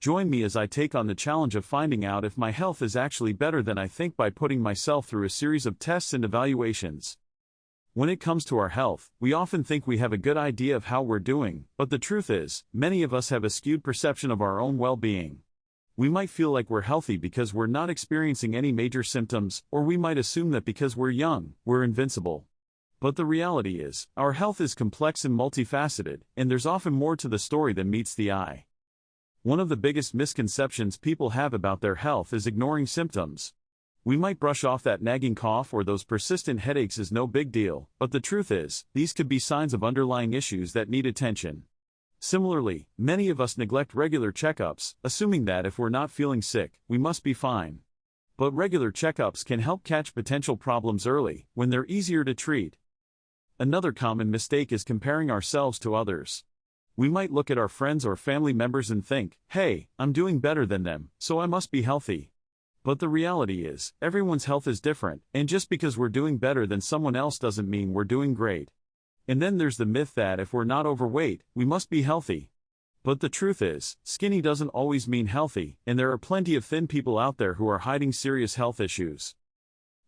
Join me as I take on the challenge of finding out if my health is actually better than I think by putting myself through a series of tests and evaluations. When it comes to our health, we often think we have a good idea of how we're doing, but the truth is, many of us have a skewed perception of our own well-being. We might feel like we're healthy because we're not experiencing any major symptoms, or we might assume that because we're young, we're invincible. But the reality is, our health is complex and multifaceted, and there's often more to the story than meets the eye. One of the biggest misconceptions people have about their health is ignoring symptoms. We might brush off that nagging cough or those persistent headaches as no big deal, but the truth is, these could be signs of underlying issues that need attention. Similarly, many of us neglect regular checkups, assuming that if we're not feeling sick, we must be fine. But regular checkups can help catch potential problems early, when they're easier to treat. Another common mistake is comparing ourselves to others. We might look at our friends or family members and think, hey, I'm doing better than them, so I must be healthy. But the reality is, everyone's health is different, and just because we're doing better than someone else doesn't mean we're doing great. And then there's the myth that if we're not overweight, we must be healthy. But the truth is, skinny doesn't always mean healthy, and there are plenty of thin people out there who are hiding serious health issues.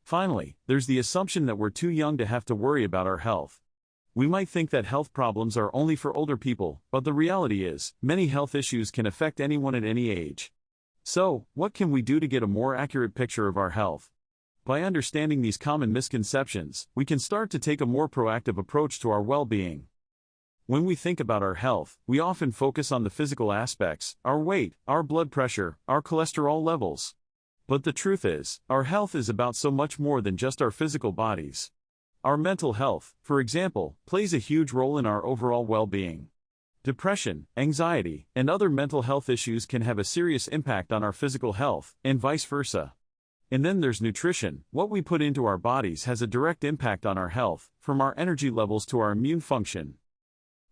Finally, there's the assumption that we're too young to have to worry about our health. We might think that health problems are only for older people, but the reality is, many health issues can affect anyone at any age. So, what can we do to get a more accurate picture of our health? By understanding these common misconceptions, we can start to take a more proactive approach to our well-being. When we think about our health, we often focus on the physical aspects, our weight, our blood pressure, our cholesterol levels. But the truth is, our health is about so much more than just our physical bodies. Our mental health, for example, plays a huge role in our overall well-being. Depression, anxiety, and other mental health issues can have a serious impact on our physical health, and vice versa. And then there's nutrition. What we put into our bodies has a direct impact on our health, from our energy levels to our immune function.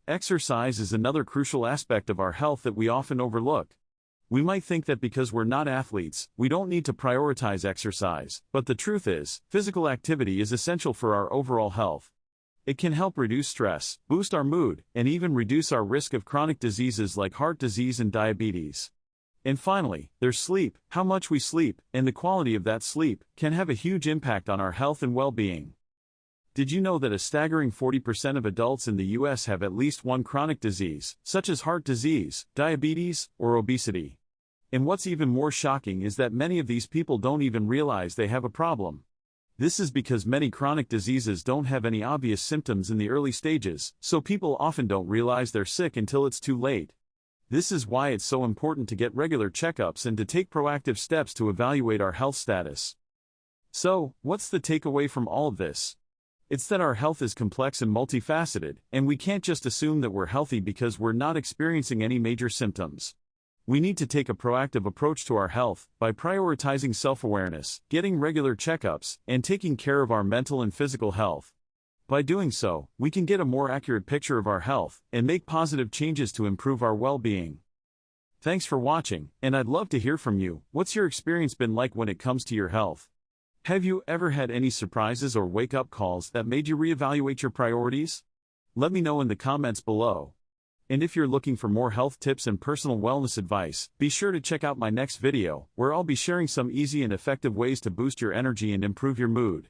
Exercise is another crucial aspect of our health that we often overlook. We might think that because we're not athletes, we don't need to prioritize exercise, but the truth is, physical activity is essential for our overall health. It can help reduce stress, boost our mood, and even reduce our risk of chronic diseases like heart disease and diabetes. And finally, there's sleep. How much we sleep, and the quality of that sleep, can have a huge impact on our health and well-being. Did you know that a staggering 40% of adults in the US have at least one chronic disease, such as heart disease, diabetes, or obesity? And what's even more shocking is that many of these people don't even realize they have a problem. This is because many chronic diseases don't have any obvious symptoms in the early stages, so people often don't realize they're sick until it's too late. This is why it's so important to get regular checkups and to take proactive steps to evaluate our health status. So, what's the takeaway from all of this? It's that our health is complex and multifaceted, and we can't just assume that we're healthy because we're not experiencing any major symptoms. We need to take a proactive approach to our health by prioritizing self-awareness, getting regular checkups, and taking care of our mental and physical health. By doing so, we can get a more accurate picture of our health and make positive changes to improve our well-being. Thanks for watching, and I'd love to hear from you. What's your experience been like when it comes to your health? Have you ever had any surprises or wake-up calls that made you reevaluate your priorities? Let me know in the comments below. And if you're looking for more health tips and personal wellness advice, be sure to check out my next video, where I'll be sharing some easy and effective ways to boost your energy and improve your mood.